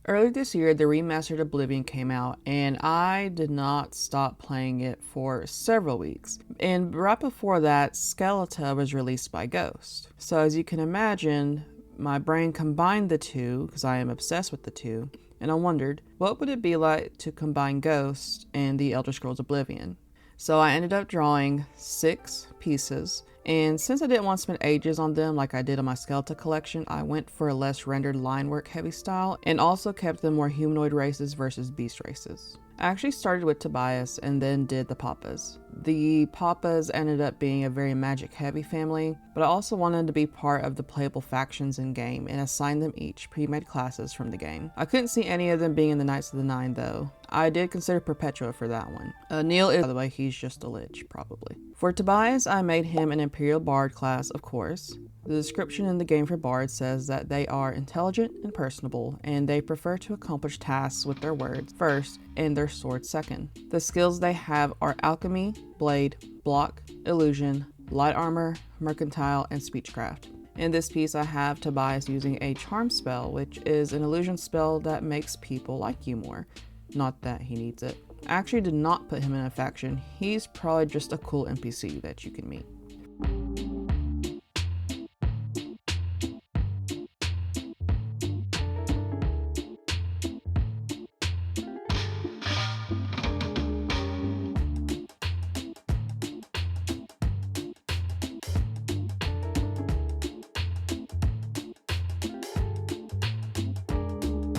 Earlier this year, the remastered Oblivion came out, and I did not stop playing it for several weeks. And right before that, Skeleton was released by Ghost. So as you can imagine, my brain combined the two, because I am obsessed with the two, and I wondered, what would it be like to combine Ghost and the Elder Scrolls Oblivion? So I ended up drawing 6 pieces, and since I didn't want to spend ages on them like I did on my Skeleton collection, I went for a less rendered line work heavy style, and also kept the more humanoid races versus beast races. I actually started with Tobias and then did the Papas. The Papas ended up being a very magic heavy family, but I also wanted to be part of the playable factions in game and assigned them each pre-made classes from the game. I couldn't see any of them being in the Knights of the Nine though. I did consider Perpetua for that one. Neil is, by the way, he's just a lich, probably. For Tobias, I made him an Imperial Bard class, of course. The description in the game for Bards says that they are intelligent and personable, and they prefer to accomplish tasks with their words first and their sword second. The skills they have are Alchemy, Blade, Block, Illusion, Light Armor, Mercantile, and Speechcraft. In this piece, I have Tobias using a Charm spell, which is an illusion spell that makes people like you more. Not that he needs it. I actually did not put him in a faction. He's probably just a cool NPC that you can meet.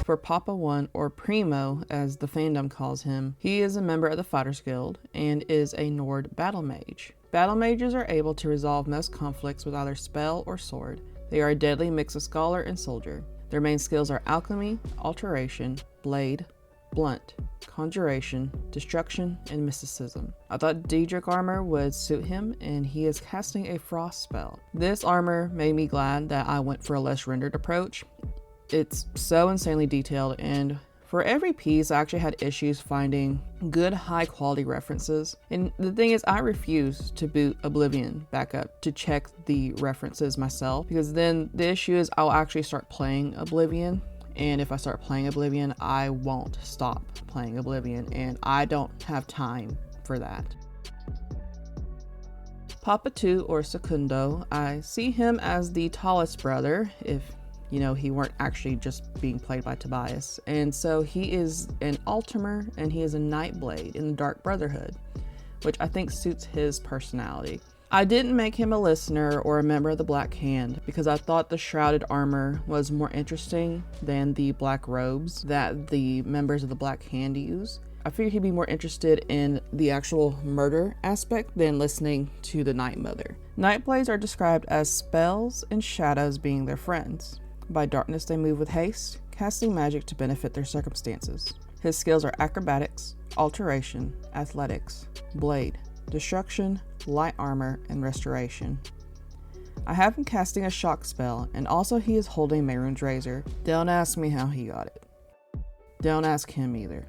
For Papa 1, or Primo as the fandom calls him, he is a member of the Fighters Guild and is a Nord battle mage. Battle mages are able to resolve most conflicts with either spell or sword. They are a deadly mix of scholar and soldier. Their main skills are Alchemy, Alteration, Blade, Blunt, Conjuration, Destruction, and Mysticism. I thought Daedric armor would suit him, and he is casting a Frost spell. This armor made me glad that I went for a less rendered approach. It's so insanely detailed, and for every piece I actually had issues finding good high quality references. And the thing is, I refuse to boot Oblivion back up to check the references myself, because then the issue is I'll actually start playing Oblivion, and if I start playing Oblivion, I won't stop playing Oblivion, and I don't have time for that. Papa 2, or Secundo, I see him as the tallest brother, if he weren't actually just being played by Tobias. And so he is an Altimer, and he is a Nightblade in the Dark Brotherhood, which I think suits his personality. I didn't make him a listener or a member of the Black Hand because I thought the shrouded armor was more interesting than the black robes that the members of the Black Hand use. I figured he'd be more interested in the actual murder aspect than listening to the Night Mother. Nightblades are described as spells and shadows being their friends. By darkness they move with haste, casting magic to benefit their circumstances. His skills are Acrobatics, Alteration, Athletics, Blade, Destruction, Light Armor, and Restoration. I have him casting a Shock spell, and also he is holding Mehrunes Razor. Don't ask me how he got it. Don't ask him either.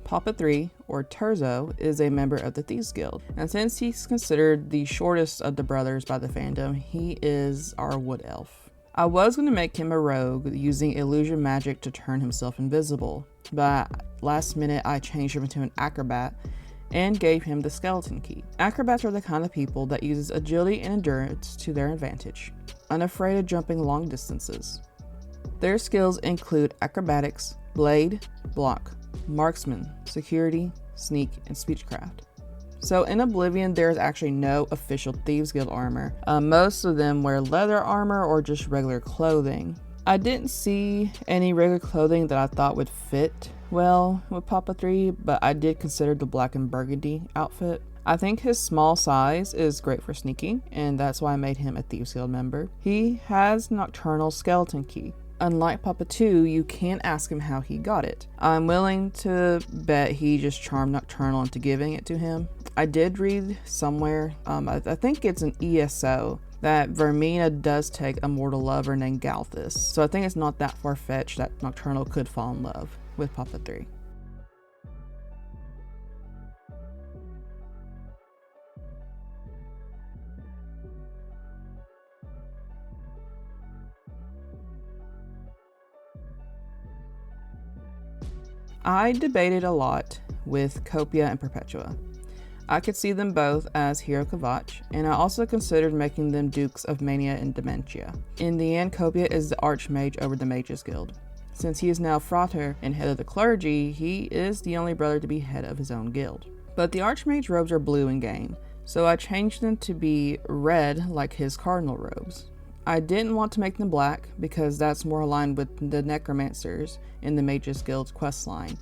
Papa 3, or Terzo, is a member of the Thieves Guild, and since he's considered the shortest of the brothers by the fandom, he is our wood elf. I was going to make him a rogue using illusion magic to turn himself invisible, but last minute I changed him into an acrobat and gave him the skeleton key. Acrobats are the kind of people that uses agility and endurance to their advantage, unafraid of jumping long distances. Their skills include Acrobatics, Blade, Block, Marksman, Security, Sneak, and Speechcraft. So in Oblivion, there's actually no official Thieves Guild armor. Most of them wear leather armor or just regular clothing. I didn't see any regular clothing that I thought would fit well with Papa 3, but I did consider the black and burgundy outfit. I think his small size is great for sneaking, and that's why I made him a Thieves Guild member. He has Nocturnal Skeleton Key. Unlike Papa 2, you can't ask him how he got it. I'm willing to bet he just charmed Nocturnal into giving it to him. I did read somewhere, I think it's an ESO, that Vermina does take a mortal lover named Galthus. So I think it's not that far-fetched that Nocturnal could fall in love with Papa 3. I debated a lot with Copia and Perpetua. I could see them both as Hero Kvach, and I also considered making them Dukes of Mania and Dementia. In the end, Copia is the Archmage over the Mages Guild. Since he is now Frater and head of the clergy, he is the only brother to be head of his own guild. But the Archmage robes are blue in game, so I changed them to be red like his cardinal robes. I didn't want to make them black because that's more aligned with the Necromancers in the Mages Guild's questline,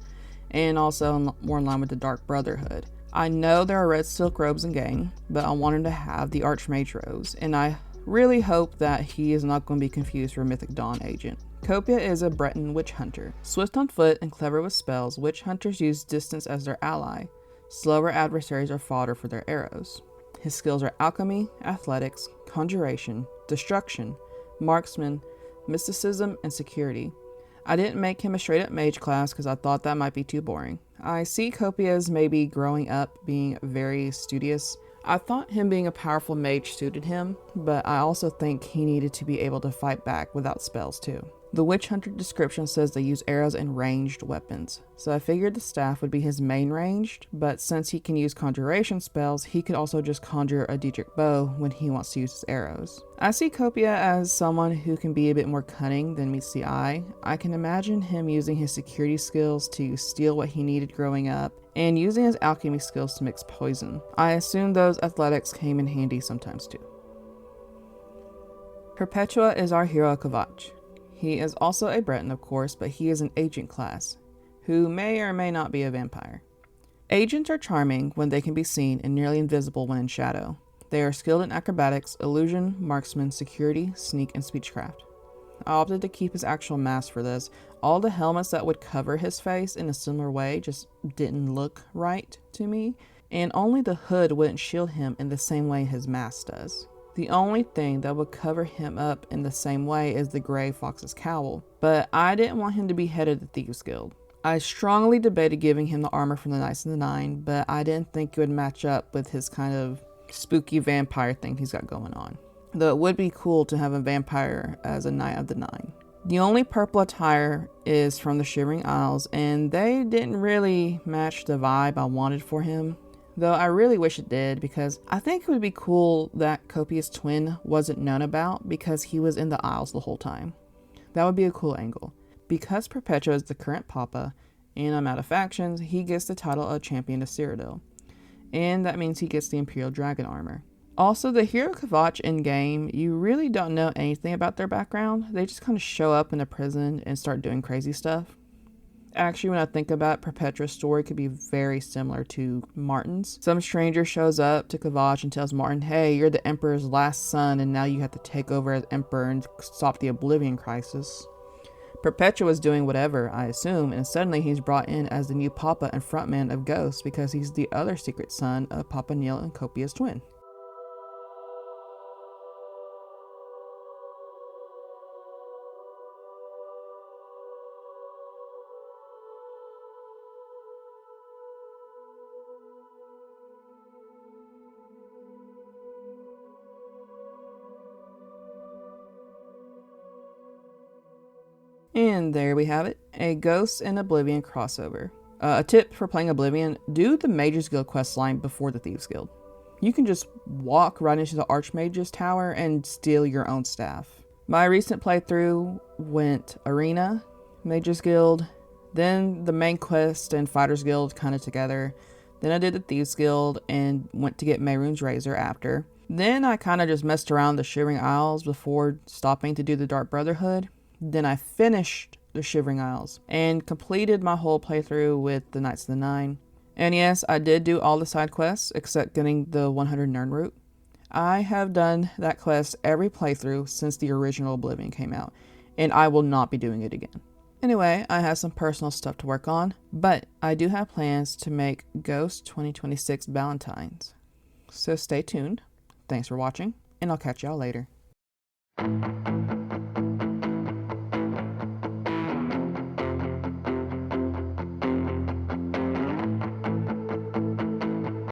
and also more in line with the Dark Brotherhood. I know there are red silk robes in game, but I wanted to have the Archmage robes, and I really hope that he is not going to be confused for a Mythic Dawn agent. Copia is a Breton witch hunter. Swift on foot and clever with spells, witch hunters use distance as their ally. Slower adversaries are fodder for their arrows. His skills are alchemy, athletics, conjuration, destruction, marksman, mysticism, and security. I didn't make him a straight up mage class because I thought that might be too boring. I see Copia as maybe growing up being very studious. I thought him being a powerful mage suited him, but I also think he needed to be able to fight back without spells too. The witch hunter description says they use arrows and ranged weapons, so I figured the staff would be his main ranged, but since he can use conjuration spells, he could also just conjure a Daedric bow when he wants to use his arrows. I see Copia as someone who can be a bit more cunning than meets the eye. I can imagine him using his security skills to steal what he needed growing up, and using his alchemy skills to mix poison. I assume those athletics came in handy sometimes too. Perpetua is our hero Kvach. He is also a Breton, of course, but he is an agent class, who may or may not be a vampire. Agents are charming when they can be seen and nearly invisible when in shadow. They are skilled in acrobatics, illusion, marksman, security, sneak, and speechcraft. I opted to keep his actual mask for this. All the helmets that would cover his face in a similar way just didn't look right to me, and only the hood wouldn't shield him in the same way his mask does. The only thing that would cover him up in the same way is the Grey Fox's cowl, but I didn't want him to be head of the Thieves Guild. I strongly debated giving him the armor from the Knights of the Nine, but I didn't think it would match up with his kind of spooky vampire thing he's got going on. Though it would be cool to have a vampire as a Knight of the Nine. The only purple attire is from the Shivering Isles, and they didn't really match the vibe I wanted for him. Though I really wish it did, because I think it would be cool that Copia's twin wasn't known about because he was in the Isles the whole time. That would be a cool angle. Because Perpetua is the current Papa, and I'm out of factions, he gets the title of Champion of Cyrodiil. And that means he gets the Imperial Dragon armor. Also, the hero Kvach in-game, you really don't know anything about their background. They just kind of show up in a prison and start doing crazy stuff. Actually, when I think about it, Perpetua's story could be very similar to Martin's. Some stranger shows up to Kvach and tells Martin, hey, you're the Emperor's last son and now you have to take over as Emperor and stop the Oblivion crisis. Perpetua is doing whatever, I assume, and suddenly he's brought in as the new Papa and frontman of Ghosts because he's the other secret son of Papa Neil and Copia's twin. And there we have it, a Ghosts and Oblivion crossover. A tip for playing Oblivion, do the Mages Guild questline before the Thieves Guild. You can just walk right into the Archmage's tower and steal your own staff. My recent playthrough went Arena, Mages Guild, then the main quest and Fighters Guild kind of together. Then I did the Thieves Guild and went to get Mehrunes Razor after. Then I kind of just messed around the Shivering Isles before stopping to do the Dark Brotherhood. Then I finished the Shivering Isles and completed my whole playthrough with the Knights of the Nine. And yes, I did do all the side quests except getting the 100 Nern route. I have done that quest every playthrough since the original Oblivion came out, and I will not be doing it again. Anyway, I have some personal stuff to work on, but I do have plans to make Ghost 2026 Valentines. So stay tuned. Thanks for watching, and I'll catch y'all later.